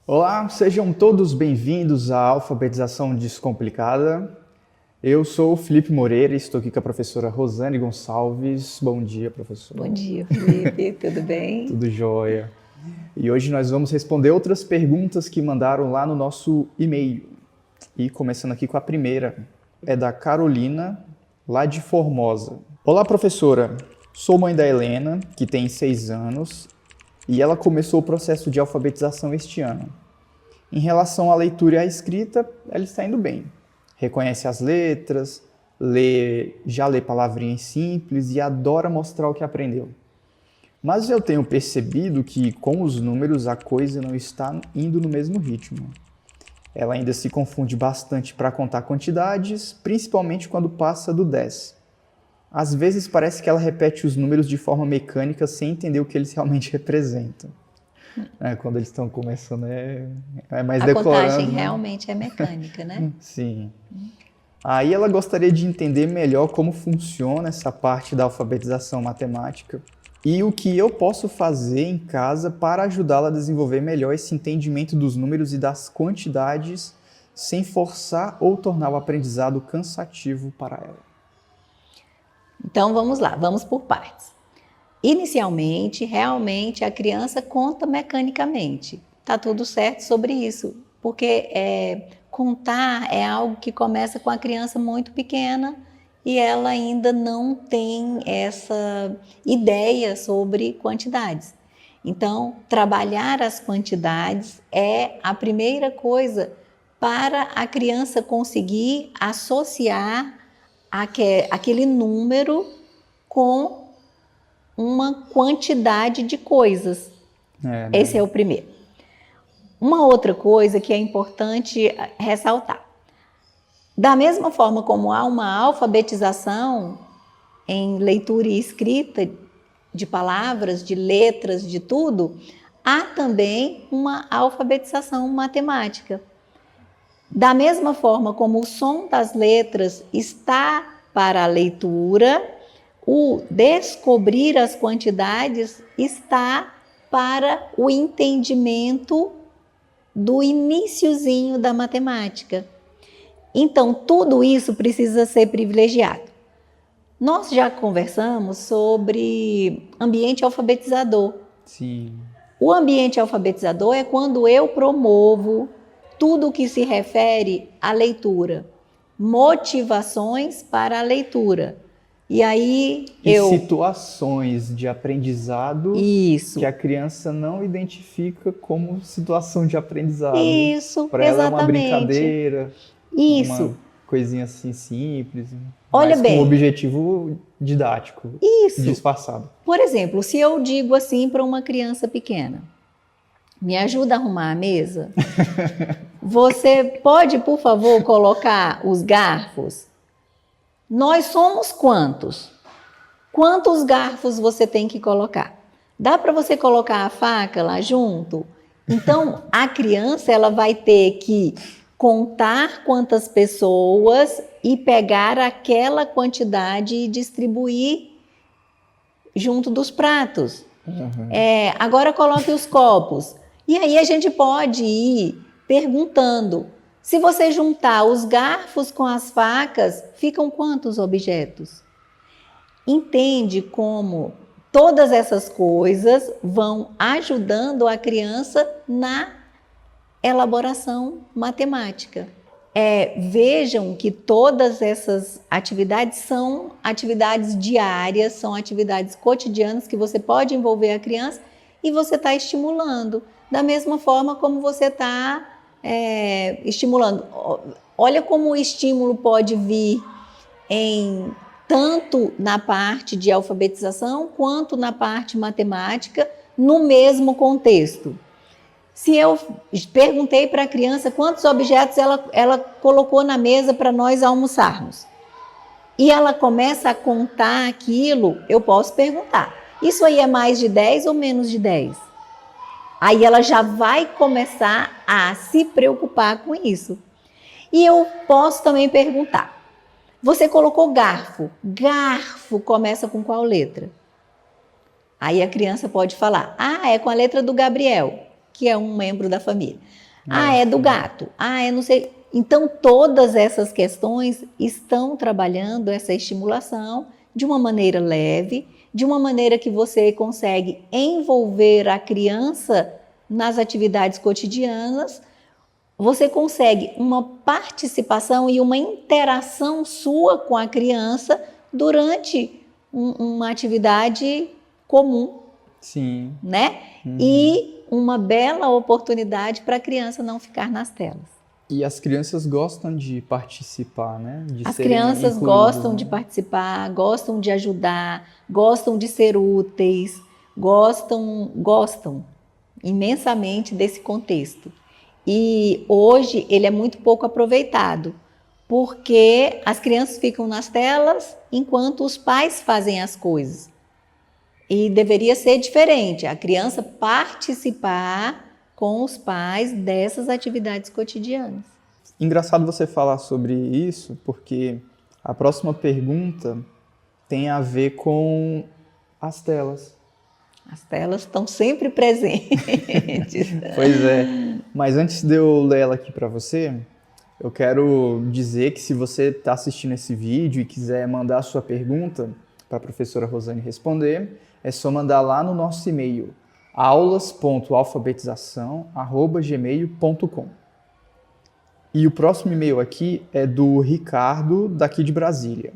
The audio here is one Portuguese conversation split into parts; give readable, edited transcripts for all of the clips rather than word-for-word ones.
Olá, sejam todos bem-vindos à Alfabetização Descomplicada. Eu sou o Felipe Moreira e estou aqui com a professora Rosane Gonçalves. Bom dia, professora. Bom dia, Felipe. Tudo bem? Tudo jóia. E hoje nós vamos responder outras perguntas que mandaram lá no nosso e-mail. E começando aqui com a primeira, é da Carolina, lá de Formosa. Olá, professora. Sou mãe da Helena, que tem 6 anos, e ela começou o processo de alfabetização este ano. Em relação à leitura e à escrita, ela está indo bem. Reconhece as letras, já lê palavrinhas simples e adora mostrar o que aprendeu. Mas eu tenho percebido que com os números a coisa não está indo no mesmo ritmo. Ela ainda se confunde bastante para contar quantidades, principalmente quando passa do 10. Às vezes parece que ela repete os números de forma mecânica sem entender o que eles realmente representam. Quando eles estão começando é mais decorando. A contagem realmente é mecânica, né? Sim. Aí ela gostaria de entender melhor como funciona essa parte da alfabetização matemática e o que eu posso fazer em casa para ajudá-la a desenvolver melhor esse entendimento dos números e das quantidades sem forçar ou tornar o aprendizado cansativo para ela. Então vamos lá, vamos por partes. Inicialmente, realmente a criança conta mecanicamente. Tá tudo certo sobre isso, porque contar é algo que começa com a criança muito pequena e ela ainda não tem essa ideia sobre quantidades. Então, trabalhar as quantidades é a primeira coisa para a criança conseguir associar aquele número com uma quantidade de coisas. Esse é o primeiro. Uma outra coisa que é importante ressaltar. Da mesma forma como há uma alfabetização em leitura e escrita de palavras, de letras, de tudo, há também uma alfabetização matemática. Da mesma forma como o som das letras está para a leitura, o descobrir as quantidades está para o entendimento do iniciozinho da matemática. Então, tudo isso precisa ser privilegiado. Nós já conversamos sobre ambiente alfabetizador. Sim. O ambiente alfabetizador é quando eu promovo tudo o que se refere à leitura, motivações para a leitura. E aí situações de aprendizado que a criança não identifica como situação de aprendizado. Isso, para ela é uma brincadeira, uma coisinha assim simples, mas com um objetivo didático, disfarçado. Por exemplo, se eu digo assim para uma criança pequena, me ajuda a arrumar a mesa? Você pode, por favor, colocar os garfos? Nós somos quantos? Quantos garfos você tem que colocar? Dá para você colocar a faca lá junto? Então, a criança ela vai ter que contar quantas pessoas e pegar aquela quantidade e distribuir junto dos pratos. Agora coloque os copos. E aí a gente pode ir perguntando. Se você juntar os garfos com as facas, ficam quantos objetos? Entende como todas essas coisas vão ajudando a criança na elaboração matemática. Vejam que todas essas atividades são atividades diárias, são atividades cotidianas que você pode envolver a criança e você está estimulando. Da mesma forma como você está estimulando. Olha como o estímulo pode vir tanto na parte de alfabetização quanto na parte matemática, no mesmo contexto. Se eu perguntei para a criança quantos objetos ela colocou na mesa para nós almoçarmos, e ela começa a contar aquilo, eu posso perguntar, isso aí é mais de 10 ou menos de 10? Aí ela já vai começar a se preocupar com isso. E eu posso também perguntar, você colocou garfo, garfo começa com qual letra? Aí a criança pode falar, é com a letra do Gabriel. que é um membro da família. É do gato. É não sei. Então, todas essas questões estão trabalhando essa estimulação de uma maneira leve, de uma maneira que você consegue envolver a criança nas atividades cotidianas, você consegue uma participação e uma interação sua com a criança durante uma atividade comum. Sim. Né? E uma bela oportunidade para a criança não ficar nas telas. E as crianças gostam de participar, né? As crianças gostam de participar, gostam de ajudar, gostam de ser úteis, gostam imensamente desse contexto. E hoje ele é muito pouco aproveitado, porque as crianças ficam nas telas enquanto os pais fazem as coisas. E deveria ser diferente, a criança participar com os pais dessas atividades cotidianas. Engraçado você falar sobre isso, porque a próxima pergunta tem a ver com as telas. As telas estão sempre presentes. Pois é. Mas antes de eu ler ela aqui para você, eu quero dizer que se você está assistindo esse vídeo e quiser mandar a sua pergunta para a professora Rosane responder, é só mandar lá no nosso e-mail, aulas.alfabetização@gmail.com. E o próximo e-mail aqui é do Ricardo, daqui de Brasília.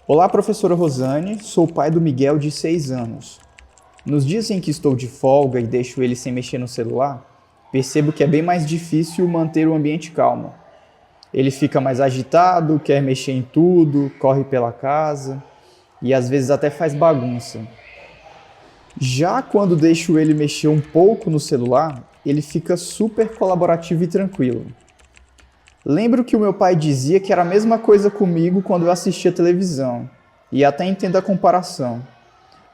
Olá, professora Rosane, sou pai do Miguel de 6 anos. Nos dias em que estou de folga e deixo ele sem mexer no celular, percebo que é bem mais difícil manter o ambiente calmo. Ele fica mais agitado, quer mexer em tudo, corre pela casa e às vezes até faz bagunça. Já quando deixo ele mexer um pouco no celular, ele fica super colaborativo e tranquilo. Lembro que o meu pai dizia que era a mesma coisa comigo quando eu assistia televisão, e até entendo a comparação.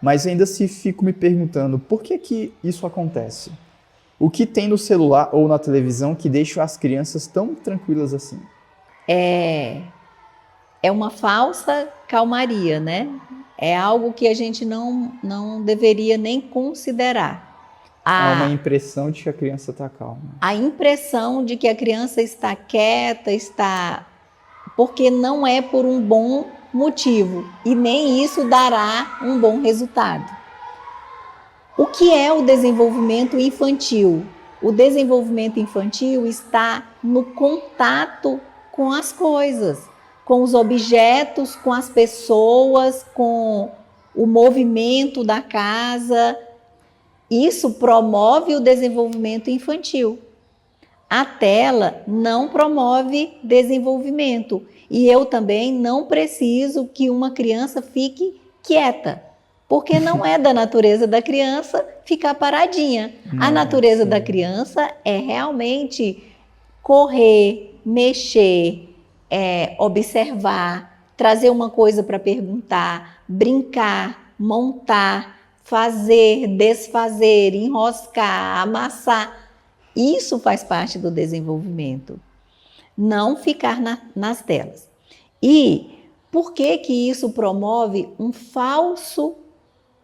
Mas ainda assim fico me perguntando por que isso acontece? O que tem no celular ou na televisão que deixa as crianças tão tranquilas assim? É uma falsa calmaria, né? É algo que a gente não deveria nem considerar. Há uma impressão de que a criança está calma. A impressão de que a criança está quieta, porque não é por um bom motivo e nem isso dará um bom resultado. O que é o desenvolvimento infantil? O desenvolvimento infantil está no contato com as coisas, com os objetos, com as pessoas, com o movimento da casa. Isso promove o desenvolvimento infantil. A tela não promove desenvolvimento. E eu também não preciso que uma criança fique quieta, porque não é da natureza da criança ficar paradinha. A natureza da criança é realmente correr, mexer, observar, trazer uma coisa para perguntar, brincar, montar, fazer, desfazer, enroscar, amassar. Isso faz parte do desenvolvimento. Não ficar nas telas. E por que isso promove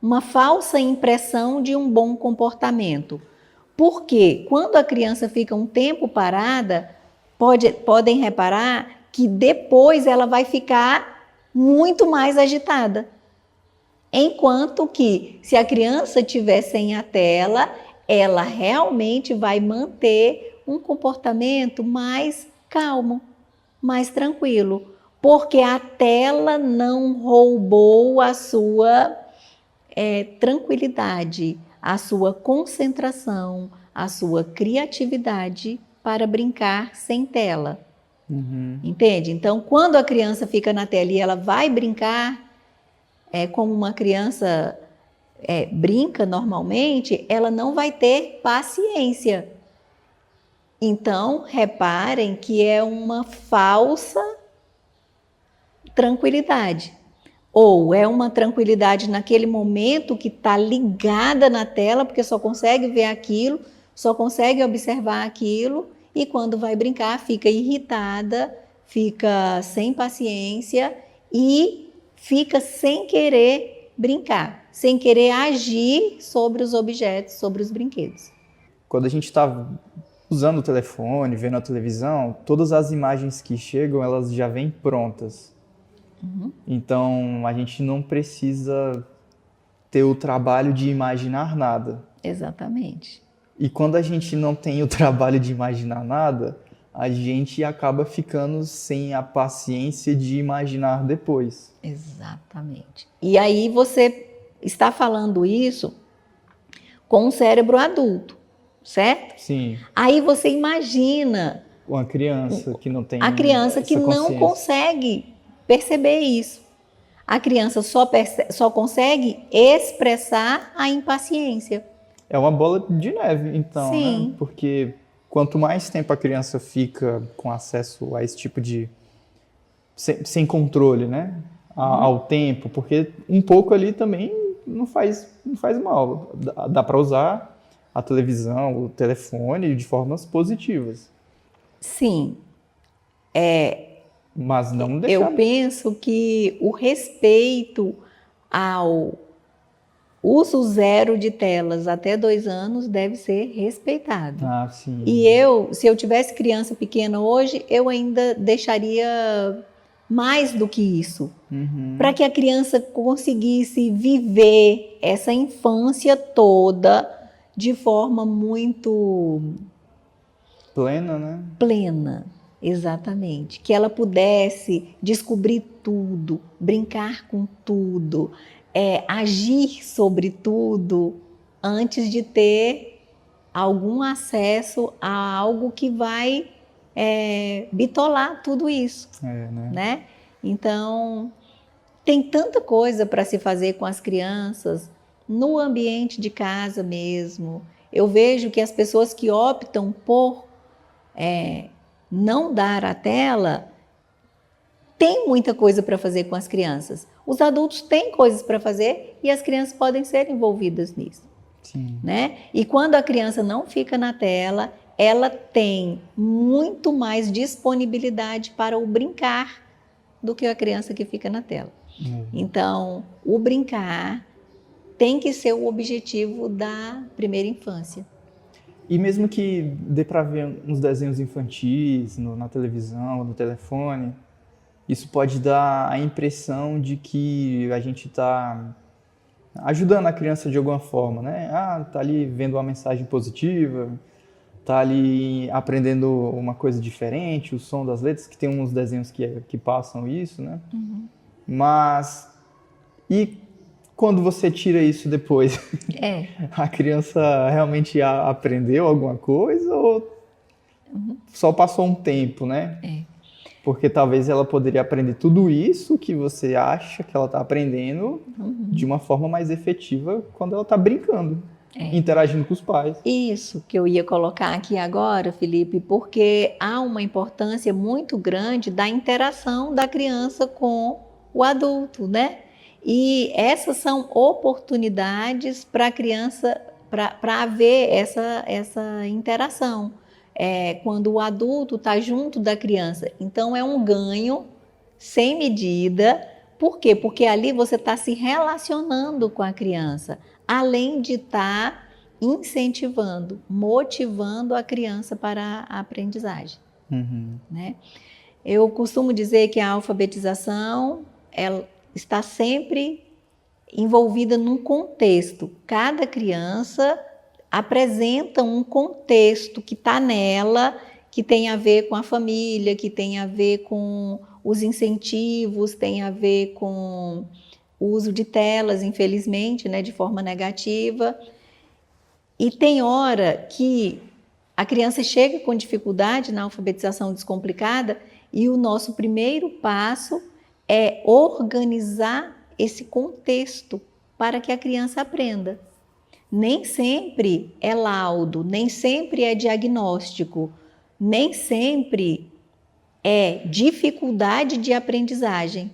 uma falsa impressão de um bom comportamento? Porque quando a criança fica um tempo parada, podem reparar que depois ela vai ficar muito mais agitada. Enquanto que, se a criança estiver sem a tela, ela realmente vai manter um comportamento mais calmo, mais tranquilo, porque a tela não roubou a sua tranquilidade, a sua concentração, a sua criatividade para brincar sem tela. Entende? Então, quando a criança fica na tela e ela vai brincar, como uma criança brinca normalmente, ela não vai ter paciência. Então, reparem que é uma falsa tranquilidade. Ou é uma tranquilidade naquele momento que está ligada na tela, porque só consegue ver aquilo, só consegue observar aquilo, e quando vai brincar fica irritada, fica sem paciência e fica sem querer brincar, sem querer agir sobre os objetos, sobre os brinquedos. quando a gente está usando o telefone, vendo a televisão, todas as imagens que chegam, elas já vêm prontas. Então, a gente não precisa ter o trabalho de imaginar nada. Exatamente. E quando a gente não tem o trabalho de imaginar nada, a gente acaba ficando sem a paciência de imaginar depois. Exatamente. E aí você está falando isso com um cérebro adulto, certo? Sim, Aí você imagina uma criança que não tem a criança que essa não consciência. consegue perceber isso. A criança só consegue expressar a impaciência. É uma bola de neve, então, né? Sim. Porque quanto mais tempo a criança fica com acesso a esse tipo de... sem controle, né? Ao tempo, porque um pouco ali também não faz mal. Dá para usar a televisão, o telefone de formas positivas. Sim. Mas não deixar... Eu penso que o respeito ao uso zero de telas até 2 anos deve ser respeitado. Ah, sim. E se eu tivesse criança pequena hoje, eu ainda deixaria mais do que isso. Para que a criança conseguisse viver essa infância toda de forma muito Plena, né? plena. Exatamente. Que ela pudesse descobrir tudo, brincar com tudo, agir sobre tudo, antes de ter algum acesso a algo que vai bitolar tudo isso, né? Então, tem tanta coisa para se fazer com as crianças, no ambiente de casa mesmo. Eu vejo que as pessoas que optam por não dar a tela, tem muita coisa para fazer com as crianças. Os adultos têm coisas para fazer e as crianças podem ser envolvidas nisso. Sim. Né? E quando a criança não fica na tela, ela tem muito mais disponibilidade para o brincar do que a criança que fica na tela. Então, o brincar tem que ser o objetivo da primeira infância. E mesmo que dê para ver uns desenhos infantis na televisão, no telefone, isso pode dar a impressão de que a gente está ajudando a criança de alguma forma, né? Tá ali vendo uma mensagem positiva, tá ali aprendendo uma coisa diferente, o som das letras, que tem uns desenhos que passam isso, né? Mas, e quando você tira isso depois? A criança realmente aprendeu alguma coisa ou só passou um tempo, né? Porque talvez ela poderia aprender tudo isso que você acha que ela está aprendendo de uma forma mais efetiva quando ela está brincando, interagindo com os pais. Isso que eu ia colocar aqui agora, Felipe, porque há uma importância muito grande da interação da criança com o adulto, né? E essas são oportunidades para a criança, para haver essa interação. Quando o adulto está junto da criança. Então, é um ganho sem medida. Por quê? Porque ali você está se relacionando com a criança, além de estar incentivando, motivando a criança para a aprendizagem. Né? Eu costumo dizer que a alfabetização ela está sempre envolvida num contexto. Cada criança apresenta um contexto que está nela, que tem a ver com a família, que tem a ver com os incentivos, tem a ver com o uso de telas, infelizmente, né, de forma negativa. E tem hora que a criança chega com dificuldade na alfabetização descomplicada e o nosso primeiro passo é organizar esse contexto para que a criança aprenda. Nem sempre é laudo, nem sempre é diagnóstico, nem sempre é dificuldade de aprendizagem.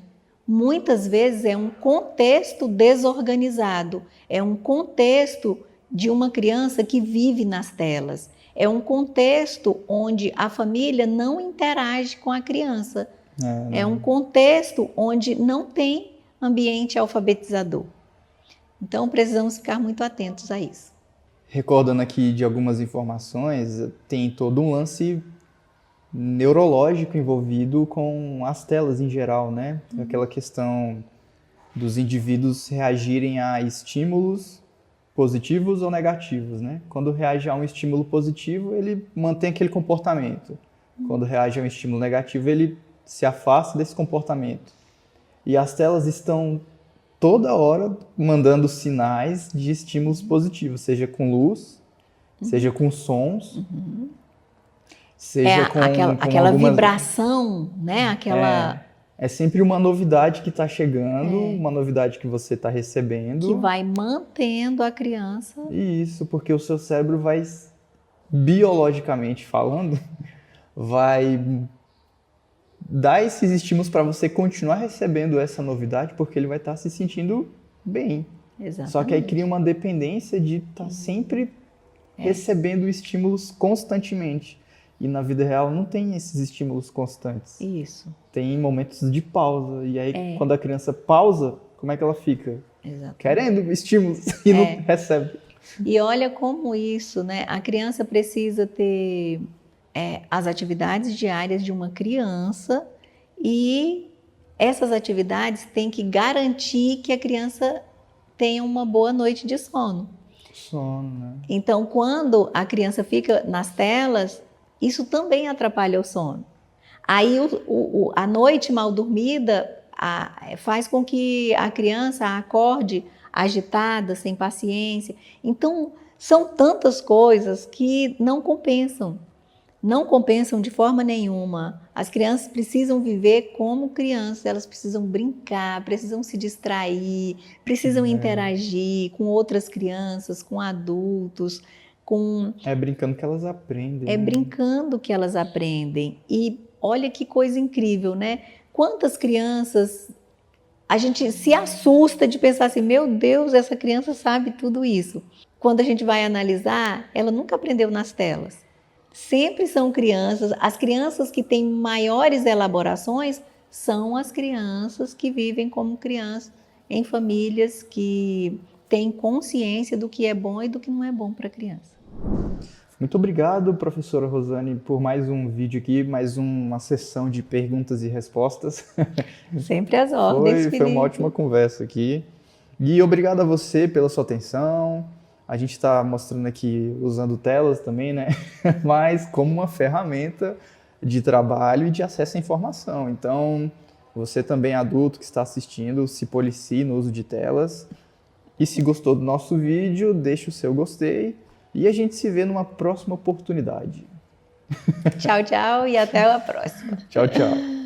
Muitas vezes é um contexto desorganizado, é um contexto de uma criança que vive nas telas, é um contexto onde a família não interage com a criança, é um contexto onde não tem ambiente alfabetizador. Então, precisamos ficar muito atentos a isso. recordando aqui de algumas informações, tem todo um lance neurológico envolvido com as telas em geral, né? Aquela questão dos indivíduos reagirem a estímulos positivos ou negativos, né? Quando reage a um estímulo positivo, ele mantém aquele comportamento. Quando reage a um estímulo negativo, ele se afasta desse comportamento. E as telas estão toda hora mandando sinais de estímulos positivos, seja com luz, seja com sons, seja com aquela algumas... vibração, né? É sempre uma novidade que está chegando, uma novidade que você está recebendo. Que vai mantendo a criança. Isso, porque o seu cérebro vai, biologicamente falando, vai dar esses estímulos para você continuar recebendo essa novidade, porque ele vai estar se sentindo bem. Exatamente. Só que aí cria uma dependência de estar sempre recebendo estímulos constantemente. E na vida real não tem esses estímulos constantes. Isso. Tem momentos de pausa. E aí, quando a criança pausa, como é que ela fica? Exatamente. Querendo estímulos e não recebe. E olha como isso, né? A criança precisa ter as atividades diárias de uma criança e essas atividades têm que garantir que a criança tenha uma boa noite de sono. Sono, né? Então, quando a criança fica nas telas, isso também atrapalha o sono. Aí a noite mal dormida faz com que a criança acorde agitada, sem paciência. Então, são tantas coisas que não compensam. Não compensam de forma nenhuma. As crianças precisam viver como crianças, elas precisam brincar, precisam se distrair, precisam interagir com outras crianças, com adultos, É brincando que elas aprendem. É brincando que elas aprendem. E olha que coisa incrível, né? Quantas crianças a gente se assusta de pensar assim, meu Deus, essa criança sabe tudo isso. Quando a gente vai analisar, ela nunca aprendeu nas telas. Sempre são crianças, as crianças que têm maiores elaborações são as crianças que vivem como crianças em famílias que têm consciência do que é bom e do que não é bom para a criança. Muito obrigado, professora Rosane, por mais um vídeo aqui, mais uma sessão de perguntas e respostas. Sempre às ordens, Felipe. Foi uma ótima conversa aqui. E obrigado a você pela sua atenção. A gente está mostrando aqui usando telas também, né? Mas como uma ferramenta de trabalho e de acesso à informação. Então, você também adulto que está assistindo, se policie no uso de telas. E se gostou do nosso vídeo, deixe o seu gostei. E a gente se vê numa próxima oportunidade. Tchau, tchau e até a próxima. Tchau, tchau.